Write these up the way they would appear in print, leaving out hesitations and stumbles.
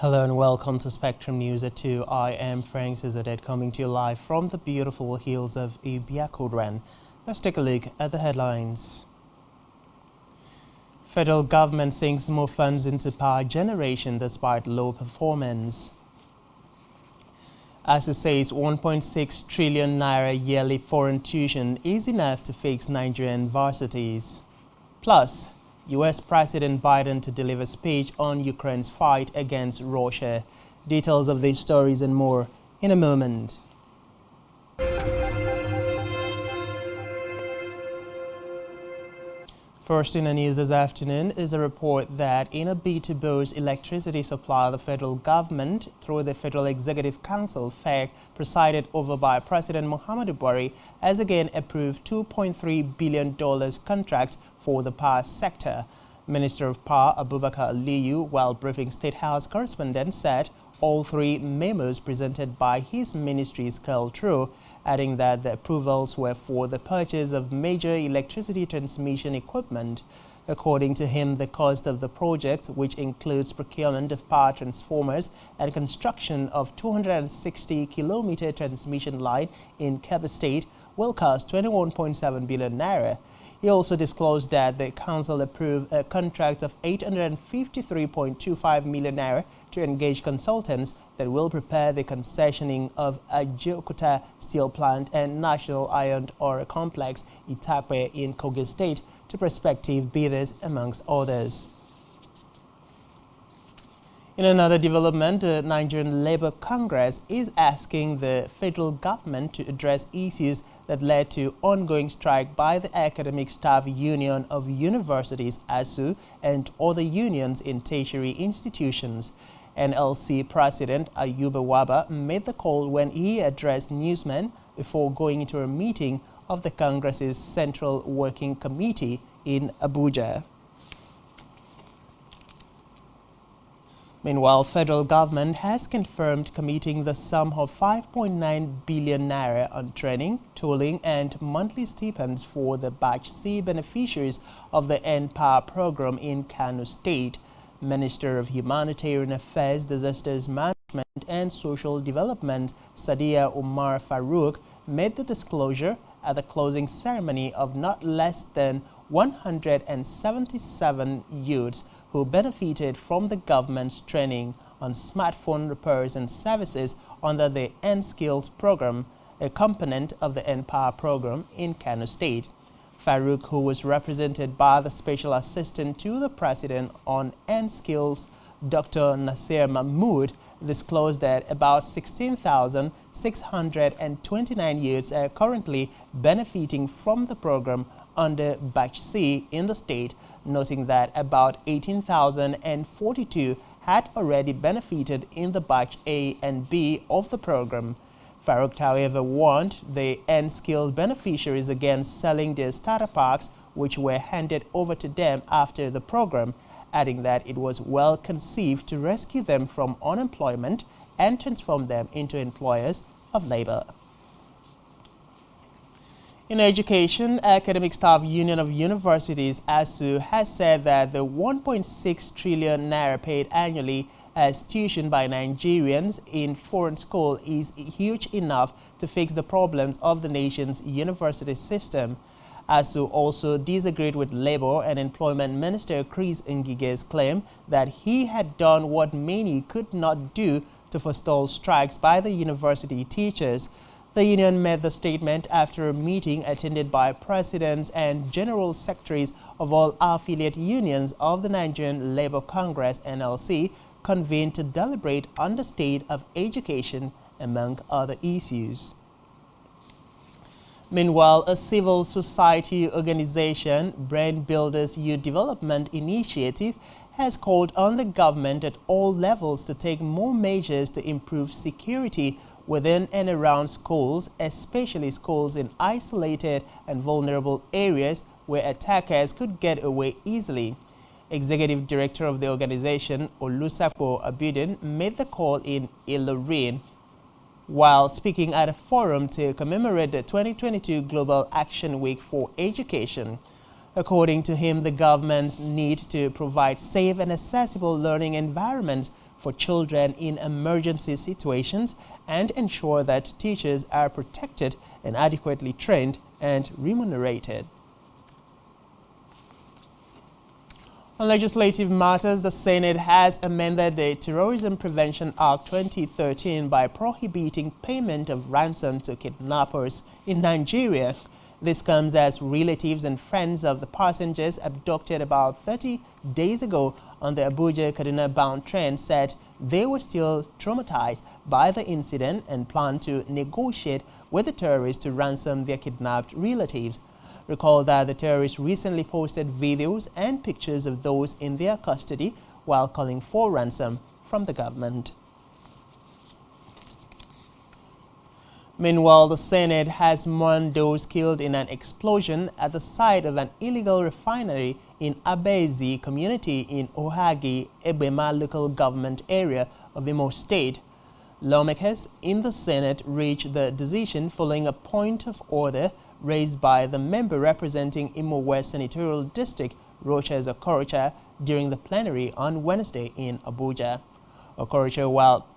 Hello and welcome to Spectrum News at 2. I am Frank Cesadet coming to you live from the beautiful hills of Ibiakodran. Let's take a look at the headlines. Federal government sinks more funds into power generation despite low performance. As it says, 1.6 trillion naira yearly foreign tuition is enough to fix Nigerian varsities. Plus, U.S. President Biden to deliver speech on Ukraine's fight against Russia. Details of these stories and more in a moment. First in the news this afternoon is a report that in a bid to boost electricity supply, the federal government, through the Federal Executive Council, FEC, presided over by President Muhammadu Buhari, has again approved $2.3 billion contracts for the power sector. Minister of Power Abubakar Aliyu, while briefing State House correspondents, said all three memos presented by his ministry scaled through, adding that the approvals were for the purchase of major electricity transmission equipment. According to him, the cost of the project, which includes procurement of power transformers and construction of 260-kilometer transmission line in Kebbi State, will cost 21.7 billion naira. He also disclosed that the council approved a contract of 853.25 million naira to engage consultants that will prepare the concessioning of Ajaokuta Steel Plant and National Iron Ore Complex, Itape, in Kogi State to prospective bidders, amongst others. In another development, the Nigerian Labour Congress is asking the federal government to address issues that led to ongoing strike by the Academic Staff Union of Universities, ASU, and other unions in tertiary institutions. NLC President Ayuba Waba made the call when he addressed newsmen before going into a meeting of the Congress's Central Working Committee in Abuja. Meanwhile, federal government has confirmed committing the sum of 5.9 billion naira on training, tooling, and monthly stipends for the Batch C beneficiaries of the N-Power program in Kano State. Minister of Humanitarian Affairs, Disasters Management and Social Development, Sadia Umar Farouk, made the disclosure at the closing ceremony of not less than 177 youths who benefited from the government's training on smartphone repairs and services under the N-Skills program, a component of the N-Power program in Kano State. Farouk, who was represented by the Special Assistant to the President on N-Skills, Dr. Nasir Mahmood, disclosed that about 16,629 youths are currently benefiting from the program under Batch C in the state, noting that about 18,042 had already benefited in the Batch A and B of the program. Farouk, however, warned the N-Skilled beneficiaries against selling their starter packs, which were handed over to them after the program, adding that it was well conceived to rescue them from unemployment and transform them into employers of labor. In education, Academic Staff Union of Universities, ASU, has said that the 1.6 trillion naira paid annually as tuition by Nigerians in foreign school is huge enough to fix the problems of the nation's university system. ASU also disagreed with Labour and Employment Minister Chris Ngige's claim that he had done what many could not do to forestall strikes by the university teachers. The union made the statement after a meeting attended by presidents and general secretaries of all affiliate unions of the Nigerian Labour Congress (NLC) convened to deliberate on the state of education, among other issues. Meanwhile, a civil society organization, Brain Builders Youth Development Initiative, has called on the government at all levels to take more measures to improve security within and around schools, especially schools in isolated and vulnerable areas where attackers could get away easily. Executive Director of the organization, Olusegun Abidin, made the call in Ilorin while speaking at a forum to commemorate the 2022 Global Action Week for Education. According to him, the governments need to provide safe and accessible learning environments for children in emergency situations and ensure that teachers are protected and adequately trained and remunerated. On legislative matters, the Senate has amended the Terrorism Prevention Act 2013 by prohibiting payment of ransom to kidnappers in Nigeria. This comes as relatives and friends of the passengers abducted about 30 days ago on the Abuja-Kaduna-bound train said they were still traumatized by the incident and plan to negotiate with the terrorists to ransom their kidnapped relatives. Recall that the terrorists recently posted videos and pictures of those in their custody while calling for ransom from the government. Meanwhile, the Senate has mourned those killed in an explosion at the site of an illegal refinery in Abezi community in Ohagi, Ebema local government area of Imo State. Lawmakers in the Senate reached the decision following a point of order raised by the member representing Imo West Senatorial District, Roches Okorocha, during the plenary on Wednesday in Abuja. Okorocha, while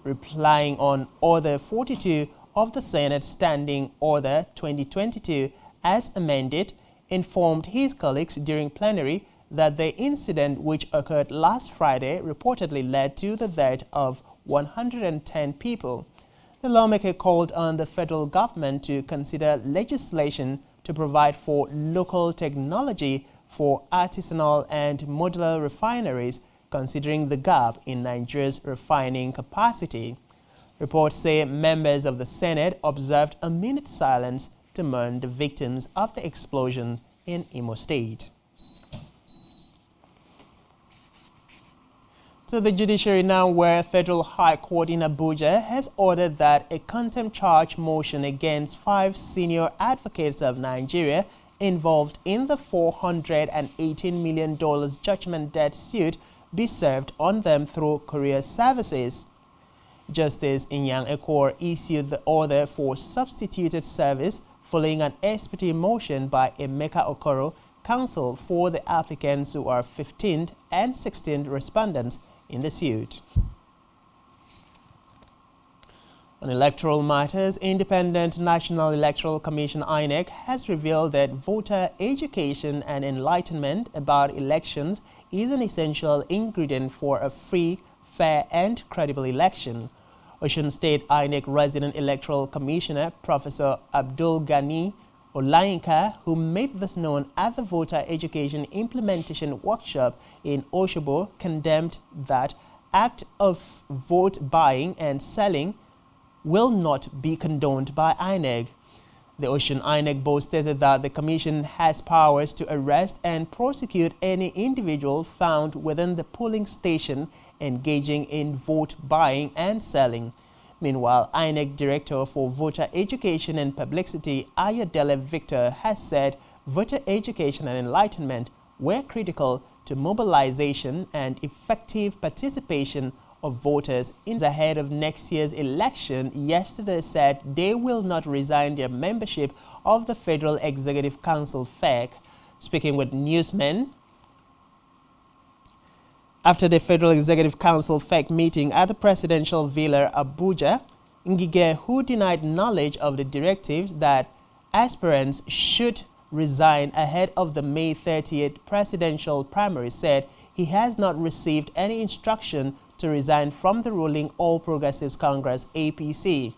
replying on Order 42 of the Senate Standing Order 2022 as amended, informed his colleagues during plenary that the incident, which occurred last Friday, reportedly led to the death of 110 people. The lawmaker called on the federal government to consider legislation to provide for local technology for artisanal and modular refineries, considering the gap in Nigeria's refining capacity. Reports say members of the Senate observed a minute's silence to mourn the victims of the explosion in Imo State. To the judiciary now, where Federal High Court in Abuja has ordered that a contempt charge motion against 5 senior advocates of Nigeria involved in the $418 million judgment debt suit be served on them through courier services. Justice Inyang Ekor issued the order for substituted service following an ex parte motion by Emeka Okoro, counsel for the applicants who are 15th and 16th respondents in the suit. On electoral matters, Independent National Electoral Commission (INEC) has revealed that voter education and enlightenment about elections is an essential ingredient for a free, fair and credible election. Osun State INEC Resident Electoral Commissioner Professor Abdul Ghani Olayinka, who made this known at the Voter Education Implementation Workshop in Osogbo, condemned that act of vote buying and selling will not be condoned by INEC. The Osun INEC board stated that the Commission has powers to arrest and prosecute any individual found within the polling station engaging in vote buying and selling. Meanwhile, INEC Director for Voter Education and Publicity Ayodele Victor has said voter education and enlightenment were critical to mobilization and effective participation of voters ahead of next year's election. Yesterday said they will not resign their membership of the Federal Executive Council (FEC). Speaking with newsmen after the Federal Executive Council (FEC) meeting at the Presidential Villa Abuja, Ngige, who denied knowledge of the directives that aspirants should resign ahead of the May 30th presidential primary, said he has not received any instruction to resign from the ruling All Progressives Congress (APC).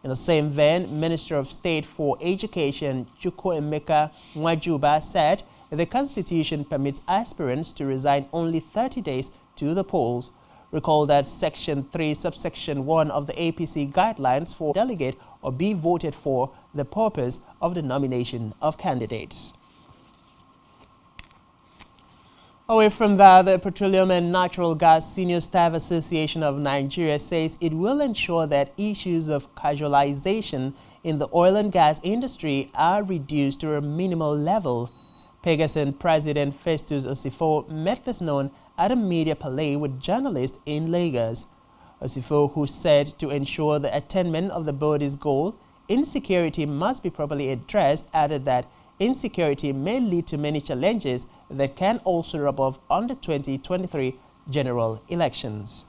In the same vein, Minister of State for Education Chukwuemeka Nwajuba said the Constitution permits aspirants to resign only 30 days to the polls. Recall that Section 3, Subsection 1 of the APC guidelines for delegate or be voted for the purpose of the nomination of candidates. Away from that, the Petroleum and Natural Gas Senior Staff Association of Nigeria says it will ensure that issues of casualization in the oil and gas industry are reduced to a minimal level. Pegasus President Festus Osifo made this known at a media parley with journalists in Lagos. Osifo, who said to ensure the attainment of the body's goal, insecurity must be properly addressed, added that insecurity may lead to many challenges that can also rub off on the 2023 general elections.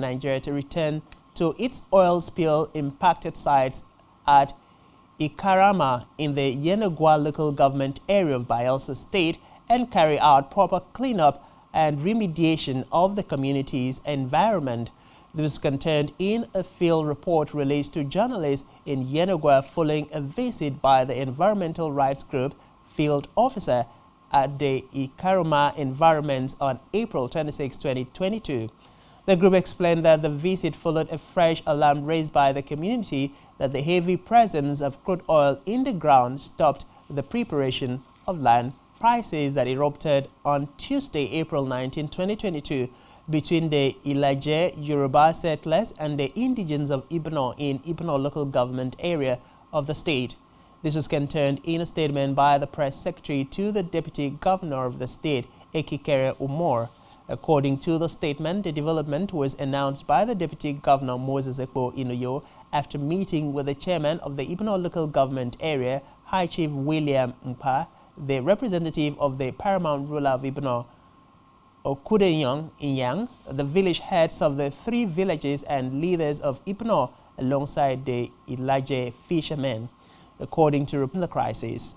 Nigeria to return to its oil spill impacted sites at Ikarama in the Yenagua local government area of Bayelsa State and carry out proper cleanup and remediation of the community's environment. This was contained in a field report released to journalists in Yenagua following a visit by the environmental rights group field officer at the Ikarama environments on April 26, 2022. The group explained that the visit followed a fresh alarm raised by the community that the heavy presence of crude oil in the ground stopped the preparation of land prices that erupted on Tuesday, April 19, 2022, between the Ilaje Yoruba settlers and the indigents of Ibno in Ibno local government area of the state. This was contained in a statement by the press secretary to the deputy governor of the state, Ekikere Umor. According to the statement, the development was announced by the deputy governor Moses Ekpo Inuyo after meeting with the chairman of the Ibno local government area, High Chief William Mpa, the representative of the paramount ruler of Ibno, Okudenyang Inyang, the village heads of the 3 villages and leaders of Ibno alongside the Ilaje fishermen, according to the crisis.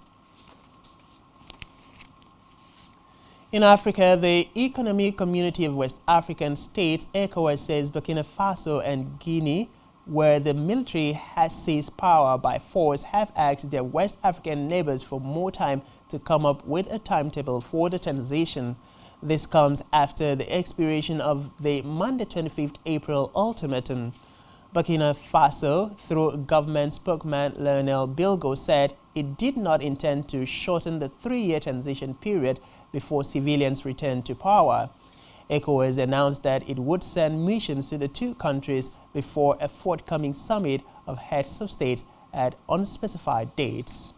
In Africa, the Economic Community of West African States, ECOWAS, says Burkina Faso and Guinea, where the military has seized power by force, have asked their West African neighbors for more time to come up with a timetable for the transition. This comes after the expiration of the Monday 25th April ultimatum. Burkina Faso, through government spokesman Lionel Bilgo, said it did not intend to shorten the 3-year transition period before civilians returned to power. ECOWAS announced that it would send missions to the 2 countries before a forthcoming summit of heads of state at unspecified dates.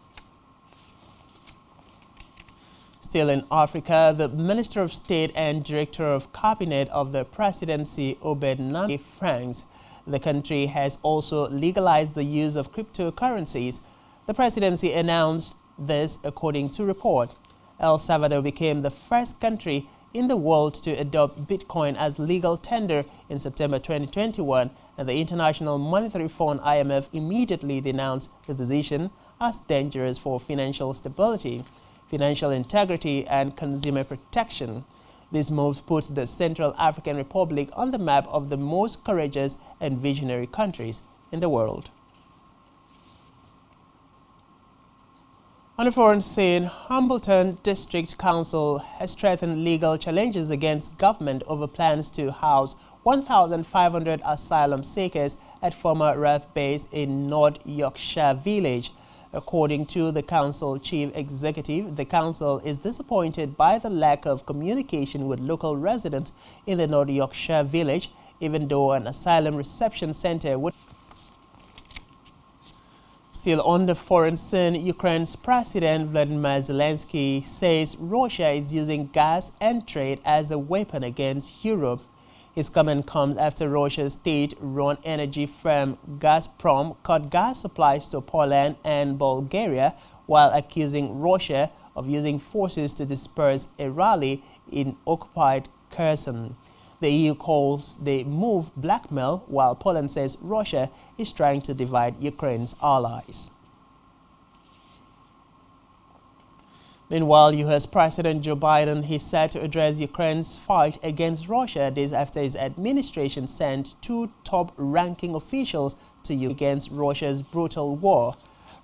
Still in Africa, the Minister of State and Director of Cabinet of the Presidency, Obed Nani, Franks, the country has also legalized the use of cryptocurrencies. The presidency announced this according to report. El Salvador became the first country in the world to adopt Bitcoin as legal tender in September 2021, and the International Monetary Fund (IMF) immediately denounced the decision as dangerous for financial stability, financial integrity, and consumer protection. This move puts the Central African Republic on the map of the most courageous and visionary countries in the world. On the foreign scene, Hambleton District Council has threatened legal challenges against government over plans to house 1,500 asylum seekers at former RAF base in North Yorkshire Village. According to the council chief executive, the council is disappointed by the lack of communication with local residents in the North Yorkshire Village, even though an asylum reception center would. Still on the foreign scene, Ukraine's President Vladimir Zelensky says Russia is using gas and trade as a weapon against Europe. His comment comes after Russia's state-run energy firm Gazprom cut gas supplies to Poland and Bulgaria while accusing Russia of using forces to disperse a rally in occupied Kherson. The EU calls the move blackmail, while Poland says Russia is trying to divide Ukraine's allies. Meanwhile, U.S. President Joe Biden is set to address Ukraine's fight against Russia days after his administration sent 2 top-ranking officials to Ukraine against Russia's brutal war.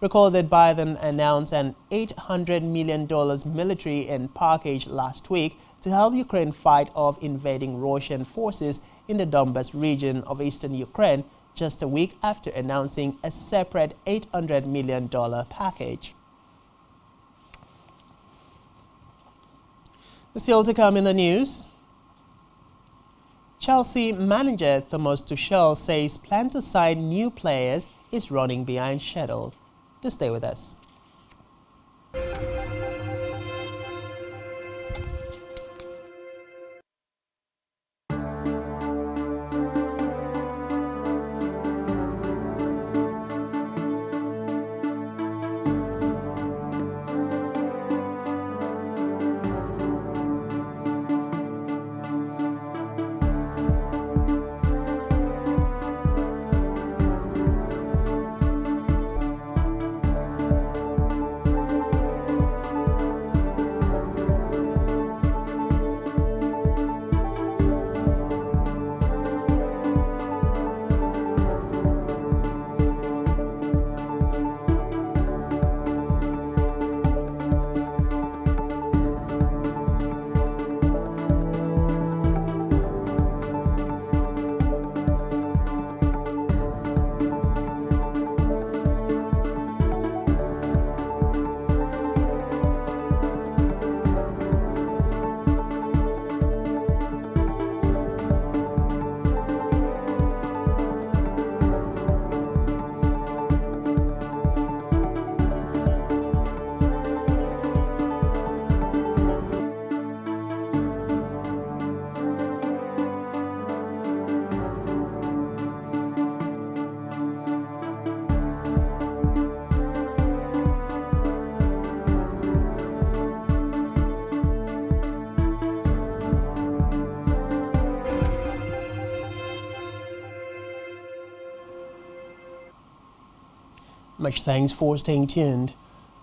Recall that Biden announced an $800 million military aid package last week to help Ukraine fight off invading Russian forces in the Donbas region of eastern Ukraine, just a week after announcing a separate $800 million package. Still to come in the news, Chelsea manager Thomas Tuchel says plan to sign new players is running behind schedule. To stay with us. Much thanks for staying tuned.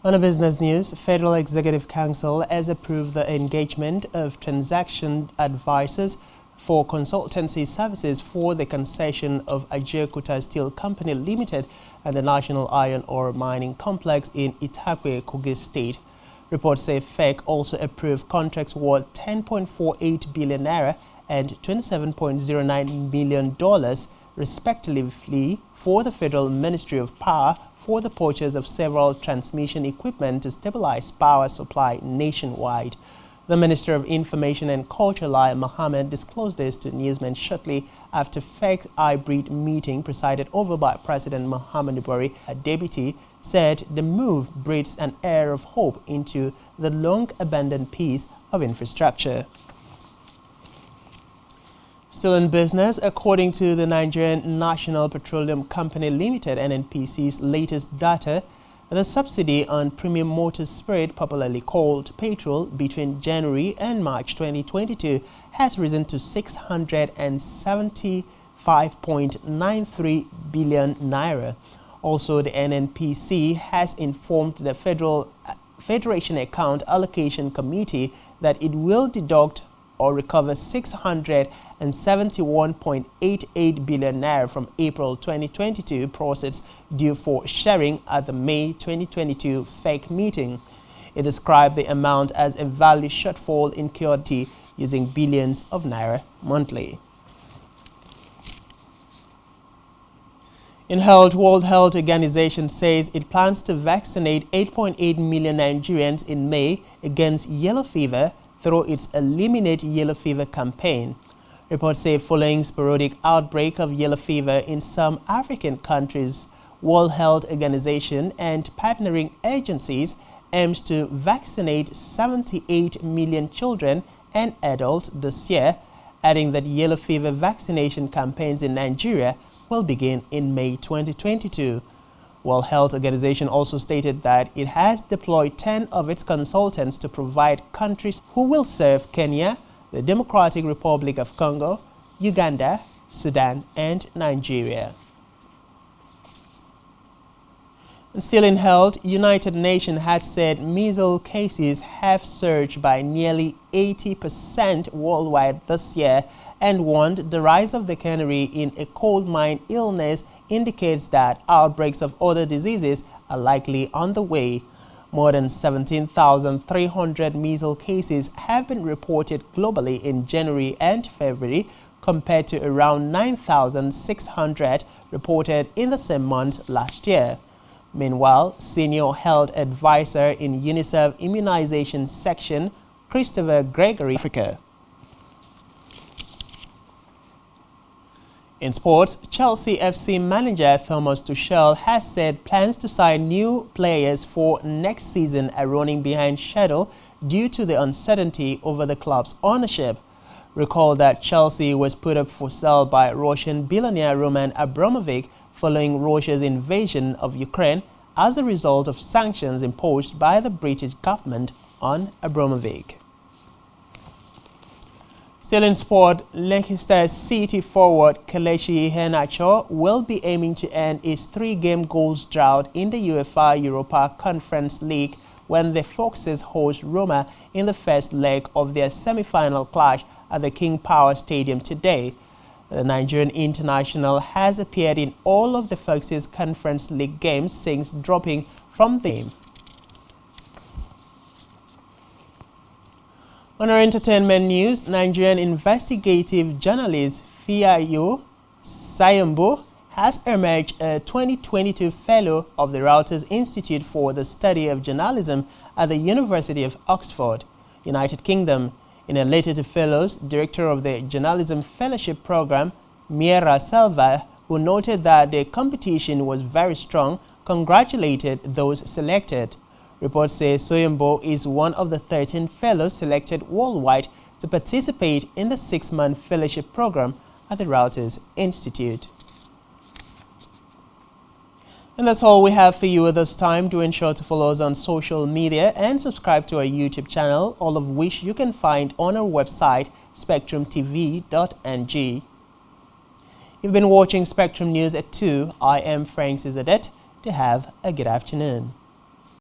On a business news, Federal Executive Council has approved the engagement of transaction advisors for consultancy services for the concession of Ajaokuta Steel Company Limited and the National Iron Ore Mining Complex in Itakwe, Kogi State. Reports say FEC also approved contracts worth 10.48 billion naira and $27.09 million, respectively, for the Federal Ministry of Power for the purchase of several transmission equipment to stabilize power supply nationwide. The Minister of Information and Culture, Lai Mohammed, disclosed this to newsmen shortly after FEC's hybrid meeting presided over by President Muhammadu Buhari. A deputy said the move breathes an air of hope into the long-abandoned piece of infrastructure. Still in business, according to the Nigerian National Petroleum Company Limited (NNPC's) latest data, the subsidy on premium motor spirit, popularly called petrol, between January and March 2022 has risen to 675.93 billion naira. Also, the NNPC has informed the Federation Account Allocation Committee that it will deduct or recover 671.88 billion naira from April 2022 proceeds due for sharing at the May 2022 FEC meeting. It described the amount as a value shortfall incurred using billions of naira monthly. In health, World Health Organization says it plans to vaccinate 8.8 million Nigerians in May against yellow fever through its Eliminate Yellow Fever campaign. Reports say following sporadic outbreak of yellow fever in some African countries, World Health Organization and partnering agencies aims to vaccinate 78 million children and adults this year, adding that yellow fever vaccination campaigns in Nigeria will begin in May 2022. World Health Organization also stated that it has deployed 10 of its consultants to provide countries who will serve Kenya, the Democratic Republic of Congo, Uganda, Sudan, and Nigeria. And still in health, United Nations has said measles cases have surged by nearly 80% worldwide this year and warned the rise of the canary in a coal mine illness indicates that outbreaks of other diseases are likely on the way. More than 17,300 measles cases have been reported globally in January and February, compared to around 9,600 reported in the same month last year. Meanwhile, Senior Health Advisor in UNICEF Immunization Section, Christopher Gregory, Africa. In sports, Chelsea FC manager Thomas Tuchel has said plans to sign new players for next season are running behind schedule due to the uncertainty over the club's ownership. Recall that Chelsea was put up for sale by Russian billionaire Roman Abramovich following Russia's invasion of Ukraine as a result of sanctions imposed by the British government on Abramovich. Still in sport, Leicester City forward Kelechi Iheanacho will be aiming to end his 3-game goals drought in the UEFA Europa Conference League when the Foxes host Roma in the first leg of their semi-final clash at the King Power Stadium today. The Nigerian international has appeared in all of the Foxes Conference League games since dropping from the game. On our entertainment news, Nigerian investigative journalist Fiayo Sayombo has emerged a 2022 Fellow of the Reuters Institute for the Study of Journalism at the University of Oxford, United Kingdom. In a letter to fellows, Director of the Journalism Fellowship Program, Miera Selva, who noted that the competition was very strong, congratulated those selected. Reports say Soyombo is one of the 13 fellows selected worldwide to participate in the 6-month fellowship program at the Reuters Institute. And that's all we have for you at this time. Do ensure to follow us on social media and subscribe to our YouTube channel, all of which you can find on our website, SpectrumTv.ng. You've been watching Spectrum News at 2. I am Frank Cizadet. to have a good afternoon.